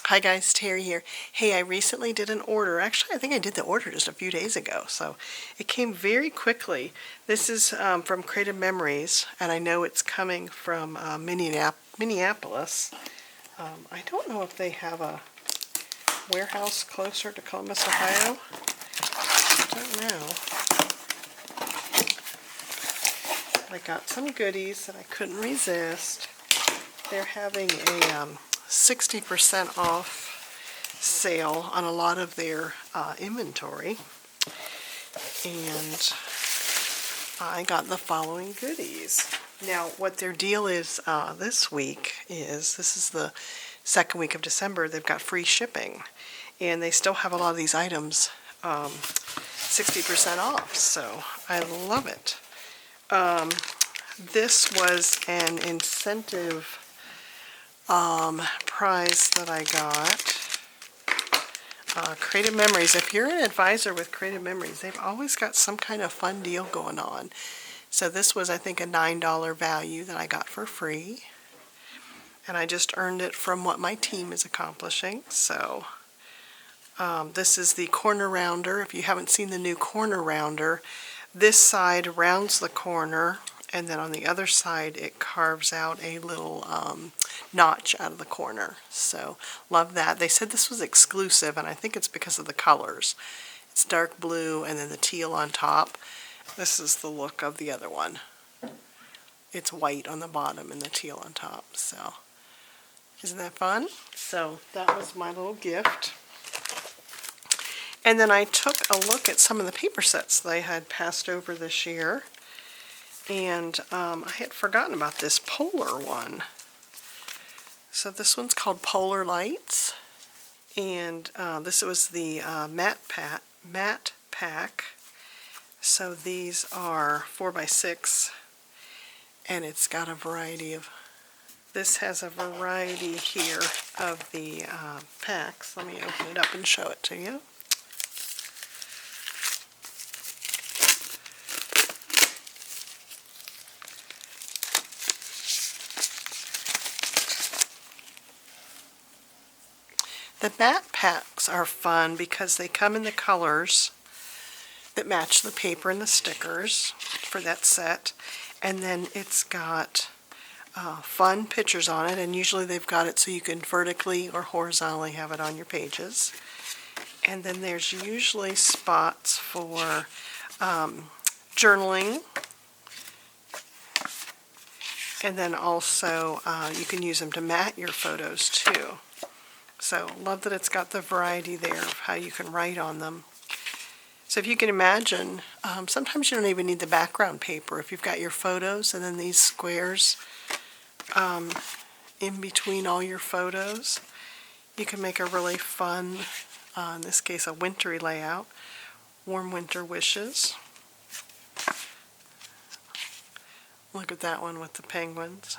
Hi guys, Terry here. Hey, I recently did an order. Actually, I think I did the order just a few days ago, so it came very quickly. This is from Creative Memories, and I know it's coming from Minneapolis. I don't know if they have a warehouse closer to Columbus, Ohio. I don't know. I got some goodies that I couldn't resist. They're having a 60% off sale on a lot of their inventory, and I got the following goodies. Now, what their deal is this week is, this is the second week of December, they've got free shipping, and they still have a lot of these items 60% off, so I love it. This was an incentive prize that I got. Creative Memories. If you're an advisor with Creative Memories, they've always got some kind of fun deal going on. So this was, I think, a $9 value that I got for free. And I just earned it from what my team is accomplishing. So this is the corner rounder. If you haven't seen the new corner rounder, this side rounds the corner, and then on the other side it carves out a little notch out of the corner. So love that. They said this was exclusive, and I think it's because of the colors. It's dark blue and then the teal on top. This is the look of the other one. It's white on the bottom and the teal on top. So isn't that fun? So that was my little gift. And then I took a look at some of the paper sets they had passed over this year. And I had forgotten about this polar one. So this one's called Polar Lights. And this was the matte pack. So these are 4x6. And it's got a variety of... This has a variety here of the packs. Let me open it up and show it to you. The matte packs are fun because they come in the colors that match the paper and the stickers for that set. And then it's got fun pictures on it, and usually they've got it so you can vertically or horizontally have it on your pages. And then there's usually spots for journaling. And then also you can use them to mat your photos too. So love that it's got the variety there of how you can write on them. So if you can imagine, sometimes you don't even need the background paper. If you've got your photos and then these squares in between all your photos, you can make a really fun, in this case a wintry layout. Warm winter wishes. Look at that one with the penguins.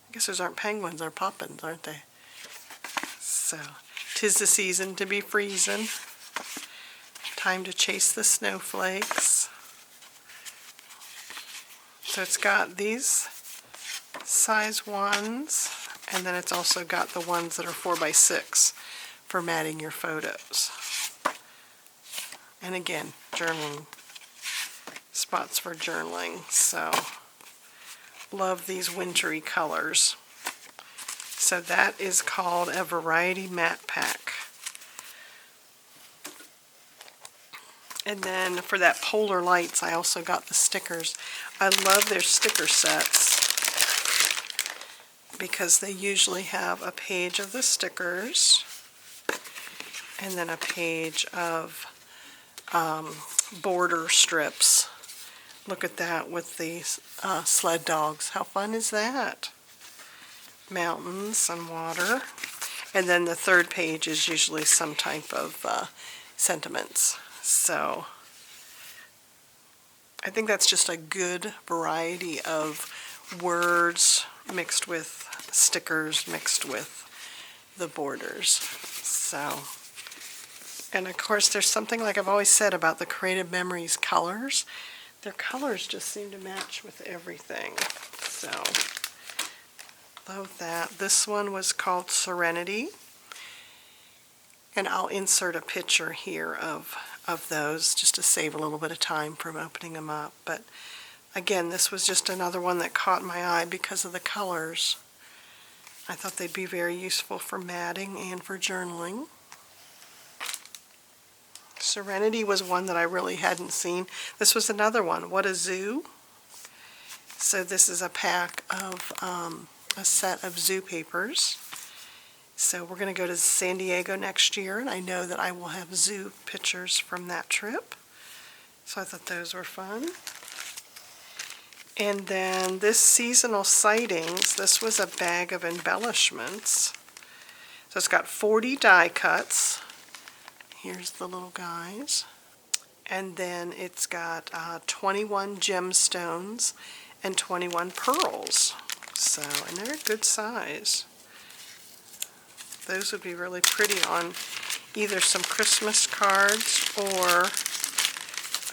I guess those aren't penguins, they're poppins, aren't they? So, 'tis the season to be freezing. Time to chase the snowflakes. So it's got these size ones, and then it's also got the ones that are 4x6 for matting your photos. And again, journaling, spots for journaling. So love these wintry colors. So that is called a variety matte pack. And then for that Polar Lights, I also got the stickers. I love their sticker sets because they usually have a page of the stickers and then a page of border strips. Look at that with the sled dogs. How fun is that? Mountains and water. And then the third page is usually some type of sentiments. So I think that's just a good variety of words mixed with stickers, mixed with the borders. So, and of course there's something like I've always said about the Creative Memories colors. Their colors just seem to match with everything. So love that. This one was called Serenity. And I'll insert a picture here of those just to save a little bit of time from opening them up. But again, this was just another one that caught my eye because of the colors. I thought they'd be very useful for matting and for journaling. Serenity was one that I really hadn't seen. This was another one. What a Zoo. So this is a pack of a set of zoo papers. So we're going to go to San Diego next year, and I know that I will have zoo pictures from that trip. So I thought those were fun. And then this seasonal sightings, this was a bag of embellishments. So it's got 40 die cuts. Here's the little guys. And then it's got 21 gemstones and 21 pearls. So, and they're a good size. Those would be really pretty on either some Christmas cards or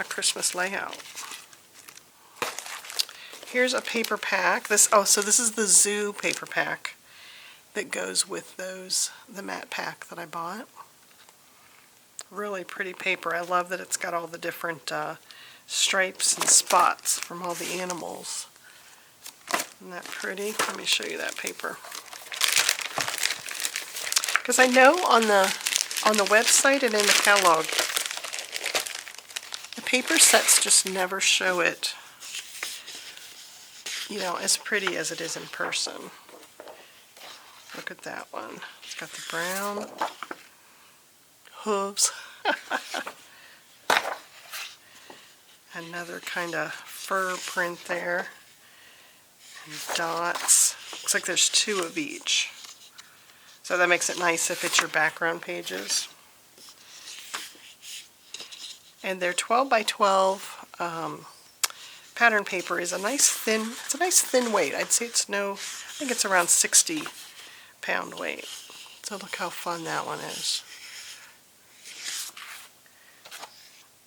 a Christmas layout. Here's a paper pack. So this is the zoo paper pack that goes with the matte pack that I bought. Really pretty paper. I love that it's got all the different stripes and spots from all the animals. Isn't that pretty? Let me show you that paper. Because I know on the website and in the catalog, the paper sets just never show it, you know, as pretty as it is in person. Look at that one. It's got the brown hooves. Another kind of fur print there. And dots. Looks like there's 2 of each. So that makes it nice if it's your background pages. And their 12 by 12 pattern paper is a nice thin weight. I'd say I think it's around 60 pound weight. So look how fun that one is.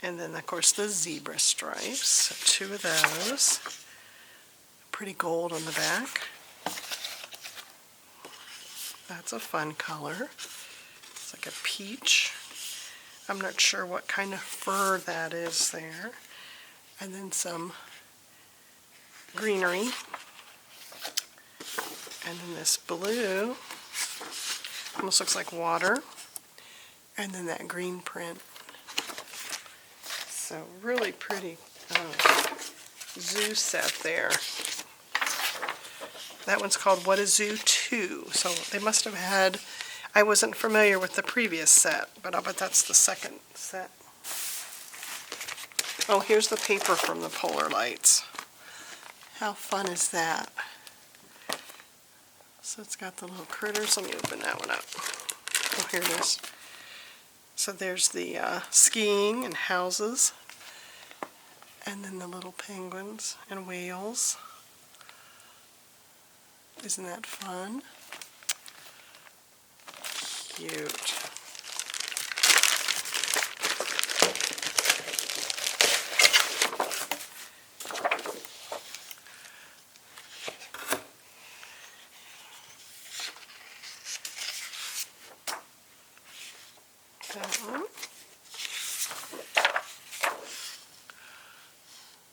And then of course the zebra stripes, so 2 of those. Pretty gold on the back. That's a fun color. It's like a peach. I'm not sure what kind of fur that is there. And then some greenery. And then this blue. Almost looks like water. And then that green print. So really pretty zoo set there. That one's called What a Zoo 2. So they must have had, I wasn't familiar with the previous set, but I'll bet that's the second set. Oh, here's the paper from the polar lights. How fun is that? So it's got the little critters. Let me open that one up. Oh, here it is. So there's the skiing and houses. And then the little penguins and whales. Isn't that fun? Cute. That one.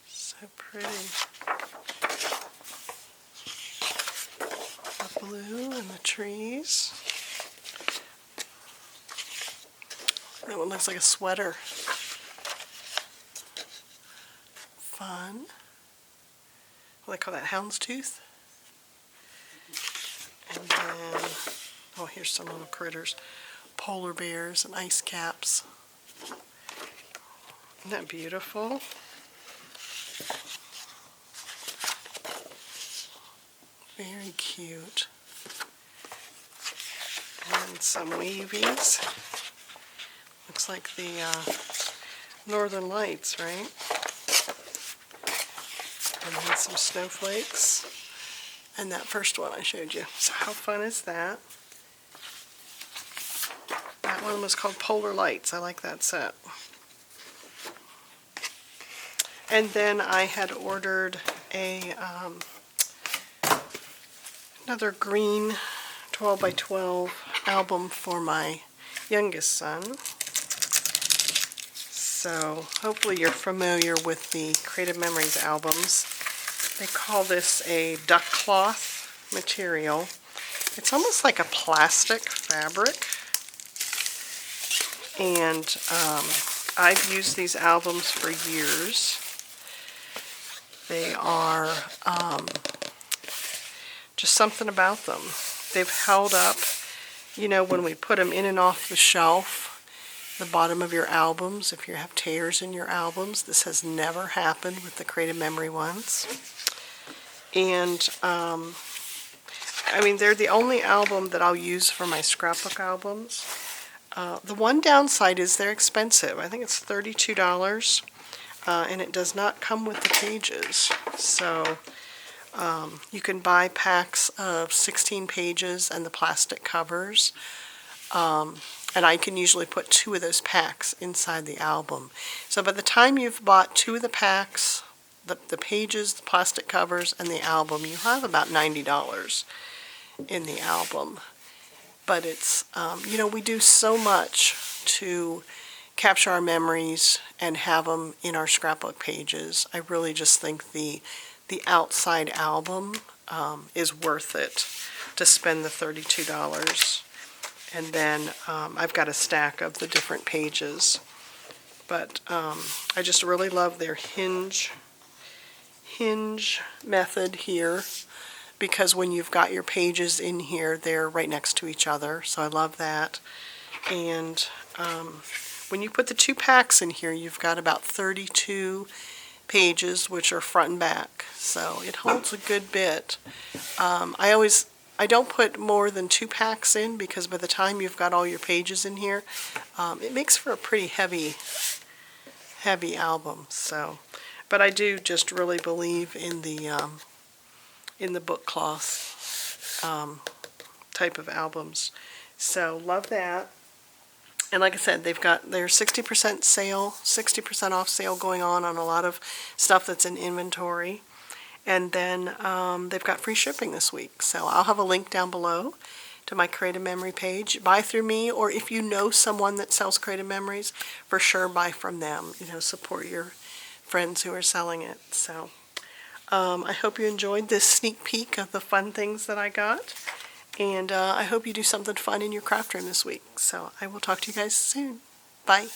So pretty. The blue and the trees. That one looks like a sweater. Fun. What do they call that? Houndstooth? And then, oh, here's some little critters. Polar bears and ice caps. Isn't that beautiful? Very cute. And some weavies. Looks like the Northern Lights, right? And then some snowflakes. And that first one I showed you. So how fun is that? That one was called Polar Lights. I like that set. And then I had ordered a Another green 12 by 12 album for my youngest son. So hopefully you're familiar with the Creative Memories albums. They call this a duck cloth material. It's almost like a plastic fabric. And I've used these albums for years. They are just something about them. They've held up, you know, when we put them in and off the shelf, the bottom of your albums, if you have tears in your albums. This has never happened with the Creative Memory ones. And I mean, they're the only album that I'll use for my scrapbook albums. The one downside is they're expensive. I think it's $32, and it does not come with the pages. So you can buy packs of 16 pages and the plastic covers. And I can usually put 2 of those packs inside the album. So by the time you've bought 2 of the packs, the pages, the plastic covers, and the album, you have about $90 in the album. But it's, you know, we do so much to capture our memories and have them in our scrapbook pages. I really just think the outside album is worth it to spend the $32. And then I've got a stack of the different pages. But I just really love their hinge method here, because when you've got your pages in here, they're right next to each other. So I love that. And when you put the 2 packs in here, you've got about 32 pages, which are front and back. So it holds a good bit. I don't put more than 2 packs in, because by the time you've got all your pages in here, it makes for a pretty heavy album. So, but I do just really believe in the book cloth type of albums. So love that. And like I said, they've got their 60% sale, 60% off sale going on a lot of stuff that's in inventory. And then they've got free shipping this week. So I'll have a link down below to my Creative Memory page. Buy through me, or if you know someone that sells Creative Memories, for sure buy from them. You know, support your friends who are selling it. So I hope you enjoyed this sneak peek of the fun things that I got. And I hope you do something fun in your craft room this week. So I will talk to you guys soon. Bye.